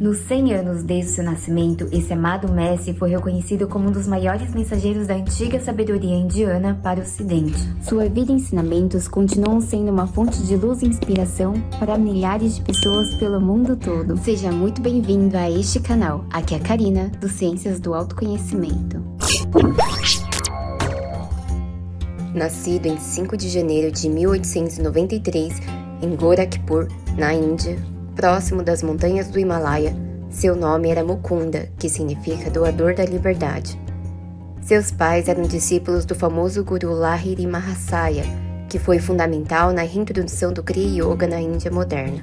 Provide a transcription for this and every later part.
Nos 100 anos desde seu nascimento, esse amado mestre foi reconhecido como um dos maiores mensageiros da antiga sabedoria indiana para o Ocidente. Sua vida e ensinamentos continuam sendo uma fonte de luz e inspiração para milhares de pessoas pelo mundo todo. Seja muito bem-vindo a este canal. Aqui é a Karina, do Ciências do Autoconhecimento. Nascido em 5 de janeiro de 1893, em Gorakhpur, na Índia, próximo das montanhas do Himalaia, seu nome era Mukunda, que significa doador da liberdade. Seus pais eram discípulos do famoso guru Lahiri Mahasaya, que foi fundamental na reintrodução do Kriya Yoga na Índia moderna.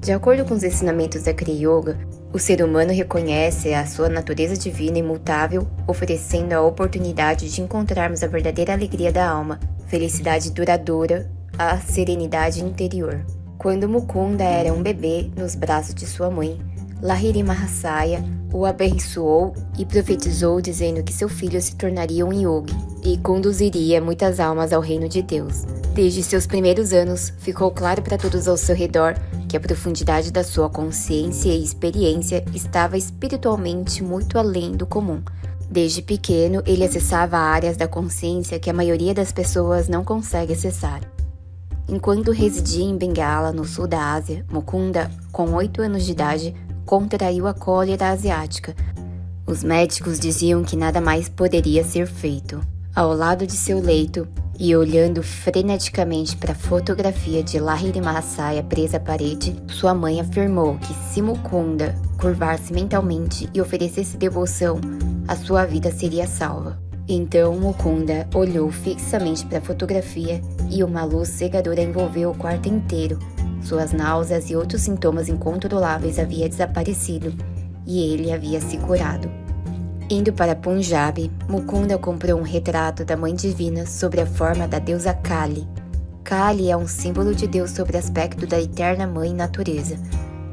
De acordo com os ensinamentos da Kriya Yoga, o ser humano reconhece a sua natureza divina imutável, oferecendo a oportunidade de encontrarmos a verdadeira alegria da alma, felicidade duradoura, a serenidade interior. Quando Mukunda era um bebê nos braços de sua mãe, Lahiri Mahasaya o abençoou e profetizou dizendo que seu filho se tornaria um yogi e conduziria muitas almas ao reino de Deus. Desde seus primeiros anos, ficou claro para todos ao seu redor que a profundidade da sua consciência e experiência estava espiritualmente muito além do comum. Desde pequeno, ele acessava áreas da consciência que a maioria das pessoas não consegue acessar. Enquanto residia em Bengala, no sul da Ásia, Mukunda, com 8 anos de idade, contraiu a cólera asiática. Os médicos diziam que nada mais poderia ser feito. Ao lado de seu leito, e olhando freneticamente para a fotografia de Lahiri Mahasaya presa à parede, sua mãe afirmou que se Mukunda curvar-se mentalmente e oferecesse devoção, a sua vida seria salva. Então Mukunda olhou fixamente para a fotografia e uma luz cegadora envolveu o quarto inteiro. Suas náuseas e outros sintomas incontroláveis haviam desaparecido e ele havia se curado. Indo para Punjab, Mukunda comprou um retrato da Mãe Divina sobre a forma da deusa Kali. Kali é um símbolo de Deus sob o aspecto da eterna Mãe Natureza.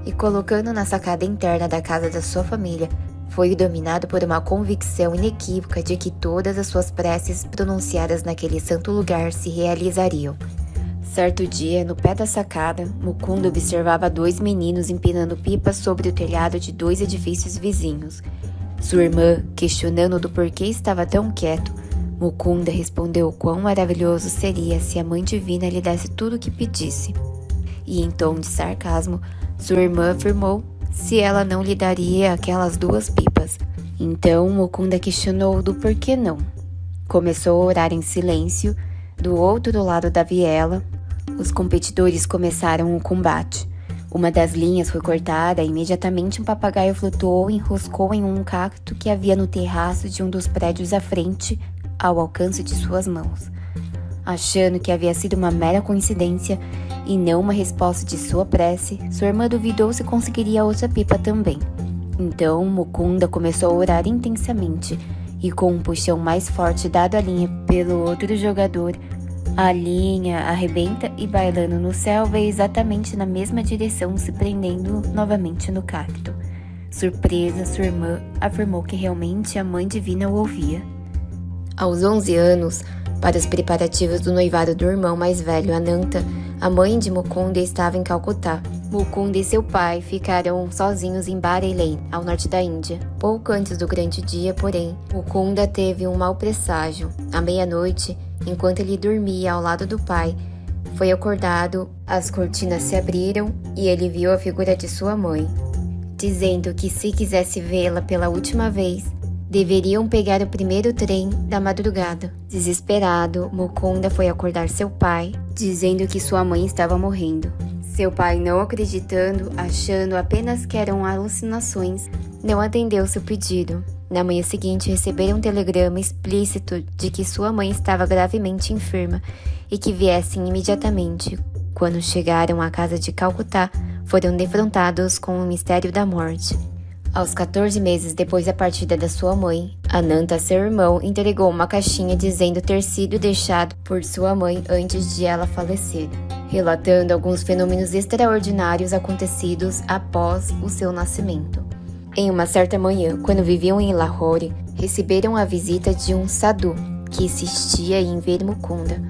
E colocando na sacada interna da casa da sua família, foi dominado por uma convicção inequívoca de que todas as suas preces pronunciadas naquele santo lugar se realizariam. Certo dia, no pé da sacada, Mukunda observava 2 meninos empinando pipas sobre o telhado de 2 edifícios vizinhos. Sua irmã, questionando do porquê estava tão quieto, Mukunda respondeu quão maravilhoso seria se a Mãe Divina lhe desse tudo o que pedisse. E em tom de sarcasmo, sua irmã afirmou se ela não lhe daria aquelas 2 pipas. Então Mukunda questionou do porquê não. Começou a orar em silêncio. Do outro lado da viela, os competidores começaram o combate. Uma das linhas foi cortada e imediatamente um papagaio flutuou e enroscou em um cacto que havia no terraço de um dos prédios à frente, ao alcance de suas mãos. Achando que havia sido uma mera coincidência e não uma resposta de sua prece, sua irmã duvidou se conseguiria outra pipa também. Então Mukunda começou a orar intensamente e com um puxão mais forte dado à linha pelo outro jogador, a linha arrebenta e bailando no céu veio exatamente na mesma direção, se prendendo novamente no cacto. Surpresa, sua irmã afirmou que realmente a Mãe Divina o ouvia. Aos 11 anos, para os preparativos do noivado do irmão mais velho, Ananta, a mãe de Mukunda estava em Calcutá. Mukunda e seu pai ficaram sozinhos em Bareilly, ao norte da Índia. Pouco antes do grande dia, porém, Mukunda teve um mau presságio. À meia-noite, enquanto ele dormia ao lado do pai, foi acordado, as cortinas se abriram e ele viu a figura de sua mãe, dizendo que se quisesse vê-la pela última vez, deveriam pegar o primeiro trem da madrugada. Desesperado, Mukunda foi acordar seu pai, dizendo que sua mãe estava morrendo. Seu pai, não acreditando, achando apenas que eram alucinações, não atendeu seu pedido. Na manhã seguinte, receberam um telegrama explícito de que sua mãe estava gravemente enferma e que viessem imediatamente. Quando chegaram à casa de Calcutá, foram defrontados com o mistério da morte. Aos 14 meses depois da partida da sua mãe, Ananta, seu irmão, entregou uma caixinha dizendo ter sido deixado por sua mãe antes de ela falecer, relatando alguns fenômenos extraordinários acontecidos após o seu nascimento. Em uma certa manhã, quando viviam em Lahore, receberam a visita de um sadhu, que insistia em ver Mukunda.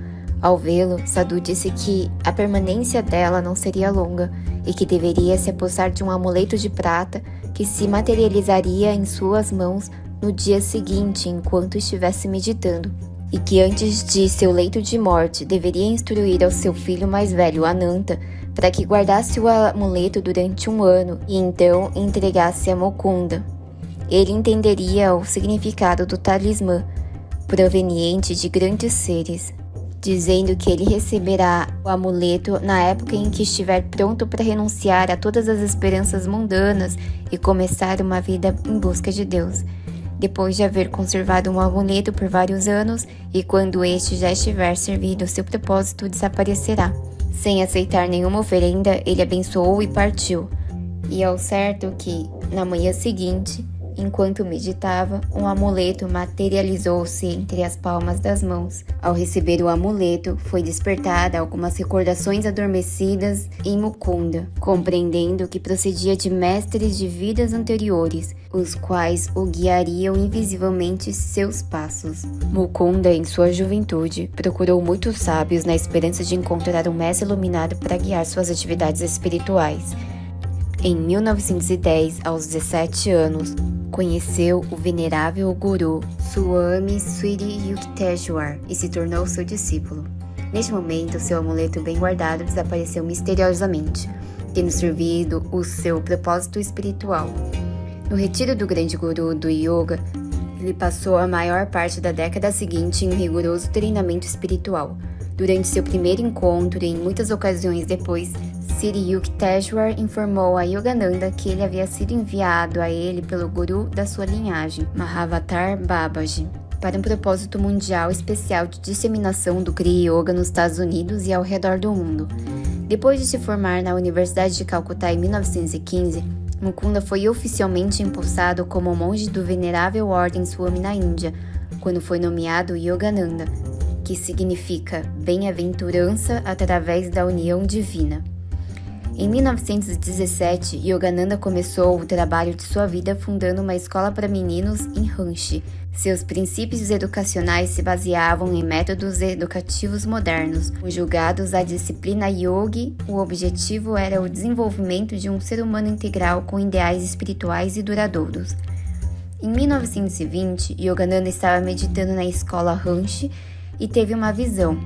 Ao vê-lo, Sadhu disse que a permanência dela não seria longa e que deveria se apossar de um amuleto de prata que se materializaria em suas mãos no dia seguinte enquanto estivesse meditando, e que antes de seu leito de morte deveria instruir ao seu filho mais velho, Ananta, para que guardasse o amuleto durante 1 ano e então entregasse a Mukunda. Ele entenderia o significado do talismã, proveniente de grandes seres, dizendo que ele receberá o amuleto na época em que estiver pronto para renunciar a todas as esperanças mundanas e começar uma vida em busca de Deus, depois de haver conservado um amuleto por vários anos, e quando este já estiver servido, seu propósito desaparecerá. Sem aceitar nenhuma oferenda, ele abençoou e partiu. E ao certo que, na manhã seguinte, enquanto meditava, um amuleto materializou-se entre as palmas das mãos. Ao receber o amuleto, foi despertada algumas recordações adormecidas em Mukunda, compreendendo que procedia de mestres de vidas anteriores, os quais o guiariam invisivelmente seus passos. Mukunda, em sua juventude, procurou muitos sábios na esperança de encontrar um mestre iluminado para guiar suas atividades espirituais. Em 1910, aos 17 anos, conheceu o venerável guru Swami Sri Yukteswar e se tornou seu discípulo. Neste momento, seu amuleto bem guardado desapareceu misteriosamente, tendo servido o seu propósito espiritual. No retiro do grande guru do yoga, ele passou a maior parte da década seguinte em um rigoroso treinamento espiritual. Durante seu primeiro encontro e em muitas ocasiões depois, Sri Yukteswar informou a Yogananda que ele havia sido enviado a ele pelo guru da sua linhagem, Mahavatar Babaji, para um propósito mundial especial de disseminação do Kriya Yoga nos Estados Unidos e ao redor do mundo. Depois de se formar na Universidade de Calcutá em 1915, Mukunda foi oficialmente impulsado como monge do Venerável Ordem Swami na Índia, quando foi nomeado Yogananda, que significa bem-aventurança através da união divina. Em 1917, Yogananda começou o trabalho de sua vida fundando uma escola para meninos em Ranchi. Seus princípios educacionais se baseavam em métodos educativos modernos. Conjugados à disciplina yogi, o objetivo era o desenvolvimento de um ser humano integral com ideais espirituais e duradouros. Em 1920, Yogananda estava meditando na escola Ranchi e teve uma visão.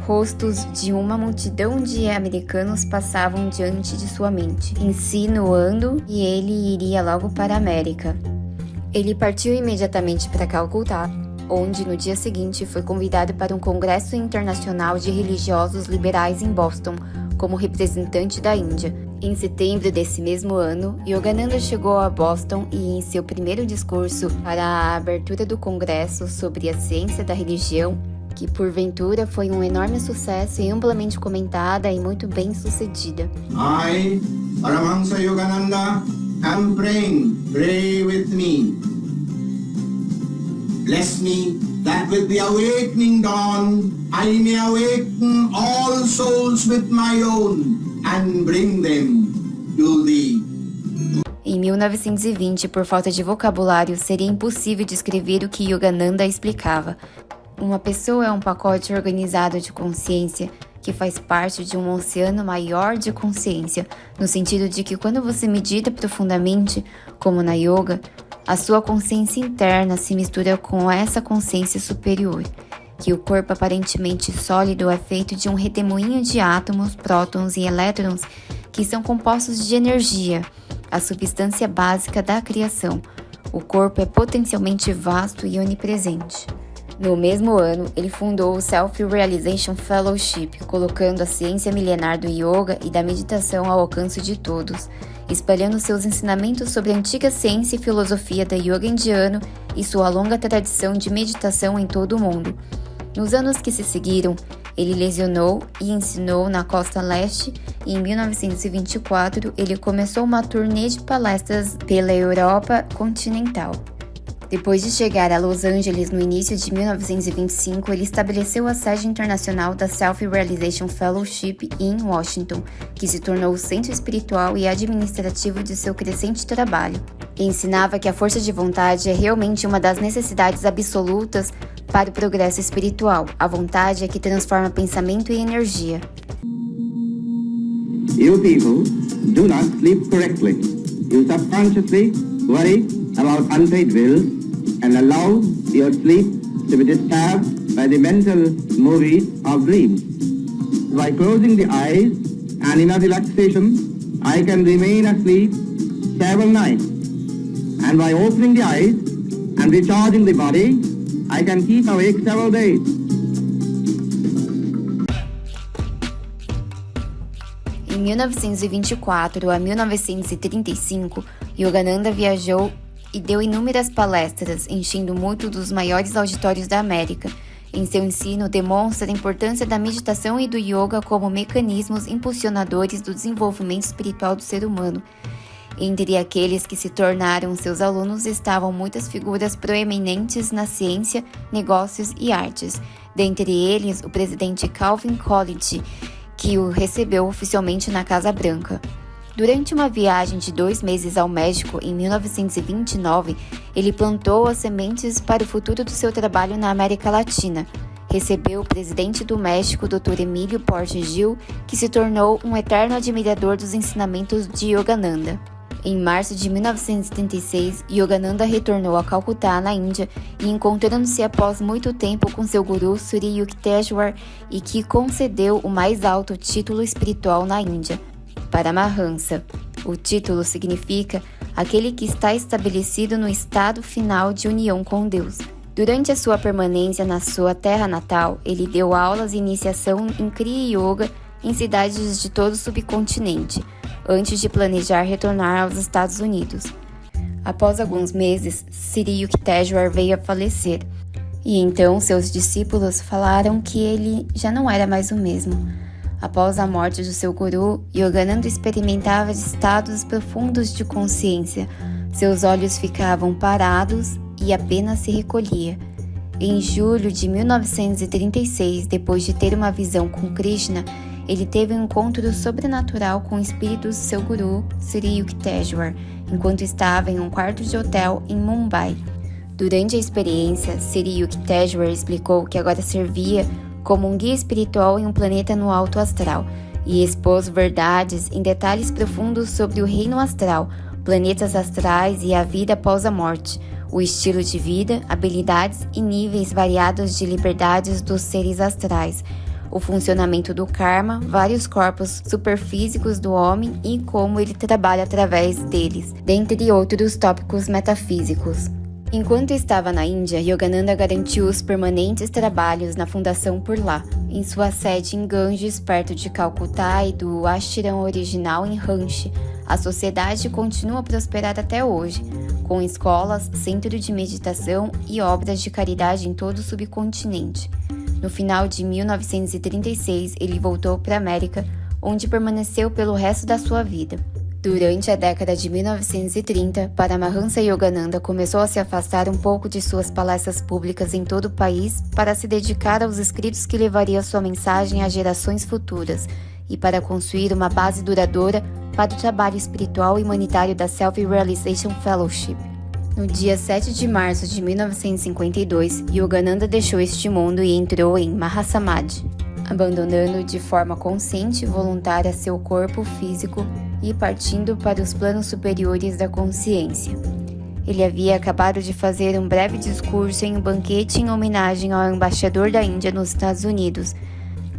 Rostos de uma multidão de americanos passavam diante de sua mente, insinuando que ele iria logo para a América. Ele partiu imediatamente para Calcutá, onde no dia seguinte foi convidado para um congresso internacional de religiosos liberais em Boston, como representante da Índia. Em setembro desse mesmo ano, Yogananda chegou a Boston e, em seu primeiro discurso para a abertura do congresso sobre a ciência da religião, que porventura foi um enorme sucesso e amplamente comentada e muito bem sucedida. I, Paramahansa Yogananda, am praying, pray with me. Bless me, that with the awakening dawn, I may awaken all souls with my own, and bring them to thee. Em 1920, por falta de vocabulário, seria impossível descrever o que Yogananda explicava. Uma pessoa é um pacote organizado de consciência que faz parte de um oceano maior de consciência, no sentido de que quando você medita profundamente, como na yoga, a sua consciência interna se mistura com essa consciência superior, que o corpo aparentemente sólido é feito de um redemoinho de átomos, prótons e elétrons que são compostos de energia, a substância básica da criação. O corpo é potencialmente vasto e onipresente. No mesmo ano, ele fundou o Self-Realization Fellowship, colocando a ciência milenar do yoga e da meditação ao alcance de todos, espalhando seus ensinamentos sobre a antiga ciência e filosofia da yoga indiano e sua longa tradição de meditação em todo o mundo. Nos anos que se seguiram, ele lecionou e ensinou na costa leste e em 1924 ele começou uma turnê de palestras pela Europa continental. Depois de chegar a Los Angeles no início de 1925, ele estabeleceu a sede internacional da Self-Realization Fellowship em Washington, que se tornou o centro espiritual e administrativo de seu crescente trabalho. E ensinava que a força de vontade é realmente uma das necessidades absolutas para o progresso espiritual. A vontade é que transforma pensamento e energia. You people do not sleep correctly. You subconsciously worry about unpaid bills and allow your sleep to be disturbed by the mental movies of dreams. By closing the eyes and in a relaxation, I can remain asleep several nights. And by opening the eyes and recharging the body, I can keep awake several days. Em 1924 a 1935, Yogananda viajou e deu inúmeras palestras, enchendo muito dos maiores auditórios da América. Em seu ensino, demonstra a importância da meditação e do yoga como mecanismos impulsionadores do desenvolvimento espiritual do ser humano. Entre aqueles que se tornaram seus alunos estavam muitas figuras proeminentes na ciência, negócios e artes. Dentre eles, o presidente Calvin Coolidge, que o recebeu oficialmente na Casa Branca. Durante uma viagem de 2 meses ao México, em 1929, ele plantou as sementes para o futuro do seu trabalho na América Latina. Recebeu o presidente do México, Dr. Emílio Portes Gil, que se tornou um eterno admirador dos ensinamentos de Yogananda. Em março de 1976, Yogananda retornou a Calcutá, na Índia, e encontrando-se após muito tempo com seu guru Sri Yukteswar, e que concedeu o mais alto título espiritual na Índia, Paramahansa. O título significa aquele que está estabelecido no estado final de união com Deus. Durante a sua permanência na sua terra natal, ele deu aulas de iniciação em Kriya Yoga em cidades de todo o subcontinente, antes de planejar retornar aos Estados Unidos. Após alguns meses, Sri Yukteswar veio a falecer, e então seus discípulos falaram que ele já não era mais o mesmo. Após a morte do seu guru, Yogananda experimentava estados profundos de consciência. Seus olhos ficavam parados e apenas se recolhia. Em julho de 1936, depois de ter uma visão com Krishna, ele teve um encontro sobrenatural com o espírito do seu guru, Sri Yukteswar, enquanto estava em um quarto de hotel em Mumbai. Durante a experiência, Sri Yukteswar explicou que agora servia como um guia espiritual em um planeta no alto astral e expôs verdades em detalhes profundos sobre o reino astral, planetas astrais e a vida após a morte, o estilo de vida, habilidades e níveis variados de liberdades dos seres astrais, o funcionamento do karma, vários corpos superfísicos do homem e como ele trabalha através deles, dentre outros tópicos metafísicos. Enquanto estava na Índia, Yogananda garantiu os permanentes trabalhos na fundação por lá, em sua sede em Ganges, perto de Calcutá, e do ashram original em Ranchi. A sociedade continua a prosperar até hoje, com escolas, centro de meditação e obras de caridade em todo o subcontinente. No final de 1936, ele voltou para a América, onde permaneceu pelo resto da sua vida. Durante a década de 1930, Paramahansa Yogananda começou a se afastar um pouco de suas palestras públicas em todo o país para se dedicar aos escritos que levariam sua mensagem às gerações futuras e para construir uma base duradoura para o trabalho espiritual e humanitário da Self-Realization Fellowship. No dia 7 de março de 1952, Yogananda deixou este mundo e entrou em Mahasamadhi, abandonando de forma consciente e voluntária seu corpo físico e partindo para os planos superiores da consciência. Ele havia acabado de fazer um breve discurso em um banquete em homenagem ao embaixador da Índia nos Estados Unidos.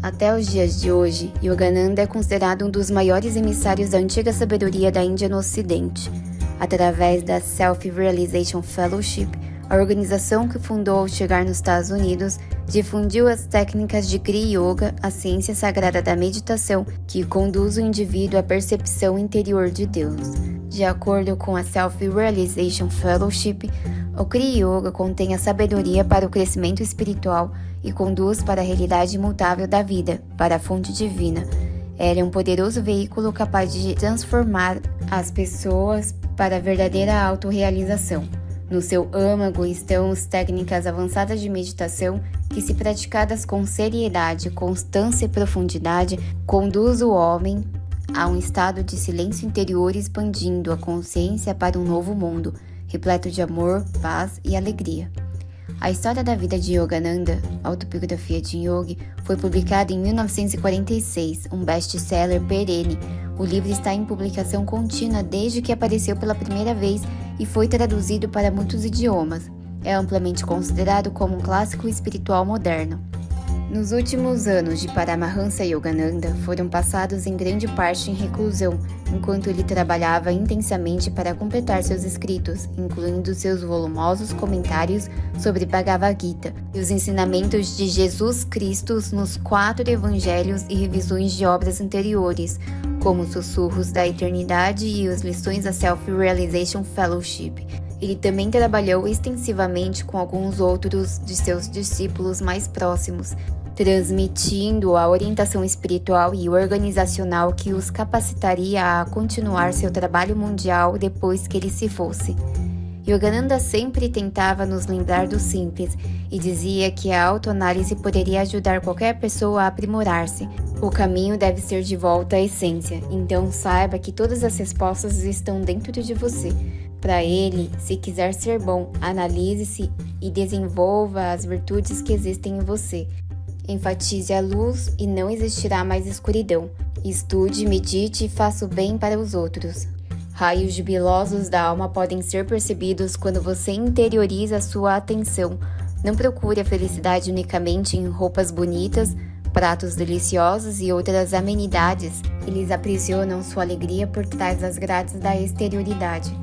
Até os dias de hoje, Yogananda é considerado um dos maiores emissários da antiga sabedoria da Índia no Ocidente. Através da Self-Realization Fellowship, a organização que fundou ao chegar nos Estados Unidos difundiu as técnicas de Kriya Yoga, a ciência sagrada da meditação, que conduz o indivíduo à percepção interior de Deus. De acordo com a Self-Realization Fellowship, o Kriya Yoga contém a sabedoria para o crescimento espiritual e conduz para a realidade imutável da vida, para a fonte divina. Ela é um poderoso veículo capaz de transformar as pessoas para a verdadeira autorrealização. No seu âmago estão as técnicas avançadas de meditação que, se praticadas com seriedade, constância e profundidade, conduz o homem a um estado de silêncio interior, expandindo a consciência para um novo mundo, repleto de amor, paz e alegria. A história da vida de Yogananda, autobiografia de Yogi, foi publicada em 1946, um best-seller perene, O livro está em publicação contínua desde que apareceu pela primeira vez e foi traduzido para muitos idiomas. É amplamente considerado como um clássico espiritual moderno. Nos últimos anos de Paramahansa Yogananda foram passados em grande parte em reclusão, enquanto ele trabalhava intensamente para completar seus escritos, incluindo seus volumosos comentários sobre Bhagavad Gita e os ensinamentos de Jesus Cristo nos 4 evangelhos e revisões de obras anteriores, como Sussurros da Eternidade e as lições da Self-Realization Fellowship. Ele também trabalhou extensivamente com alguns outros de seus discípulos mais próximos, transmitindo a orientação espiritual e organizacional que os capacitaria a continuar seu trabalho mundial depois que ele se fosse. Yogananda sempre tentava nos lembrar do simples e dizia que a autoanálise poderia ajudar qualquer pessoa a aprimorar-se. O caminho deve ser de volta à essência, então saiba que todas as respostas estão dentro de você. Para ele, se quiser ser bom, analise-se e desenvolva as virtudes que existem em você. Enfatize a luz e não existirá mais escuridão. Estude, medite e faça o bem para os outros. Raios jubilosos da alma podem ser percebidos quando você interioriza a sua atenção. Não procure a felicidade unicamente em roupas bonitas, pratos deliciosos e outras amenidades. Eles aprisionam sua alegria por trás das grades da exterioridade.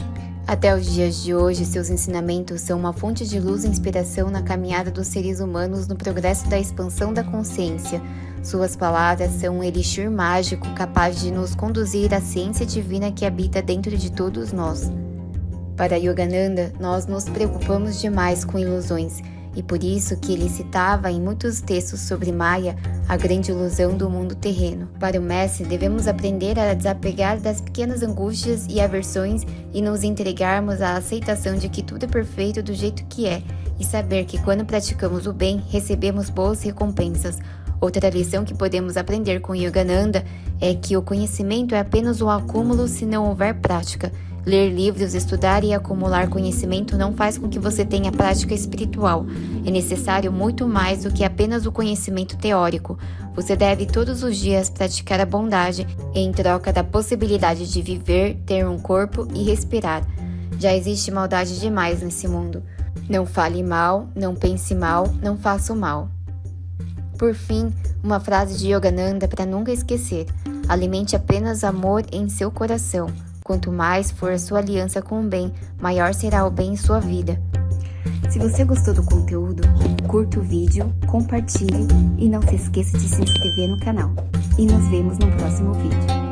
Até os dias de hoje, seus ensinamentos são uma fonte de luz e inspiração na caminhada dos seres humanos no progresso da expansão da consciência. Suas palavras são um elixir mágico capaz de nos conduzir à ciência divina que habita dentro de todos nós. Para Yogananda, nós nos preocupamos demais com ilusões, e por isso que ele citava em muitos textos sobre Maya a grande ilusão do mundo terreno. Para o mestre, devemos aprender a desapegar das pequenas angústias e aversões e nos entregarmos à aceitação de que tudo é perfeito do jeito que é, e saber que quando praticamos o bem, recebemos boas recompensas. Outra lição que podemos aprender com Yogananda é que o conhecimento é apenas um acúmulo se não houver prática. Ler livros, estudar e acumular conhecimento não faz com que você tenha prática espiritual. É necessário muito mais do que apenas o conhecimento teórico. Você deve todos os dias praticar a bondade em troca da possibilidade de viver, ter um corpo e respirar. Já existe maldade demais nesse mundo. Não fale mal, não pense mal, não faça o mal. Por fim, uma frase de Yogananda para nunca esquecer: alimente apenas amor em seu coração. Quanto mais for a sua aliança com o bem, maior será o bem em sua vida. Se você gostou do conteúdo, curta o vídeo, compartilhe e não se esqueça de se inscrever no canal. E nos vemos no próximo vídeo.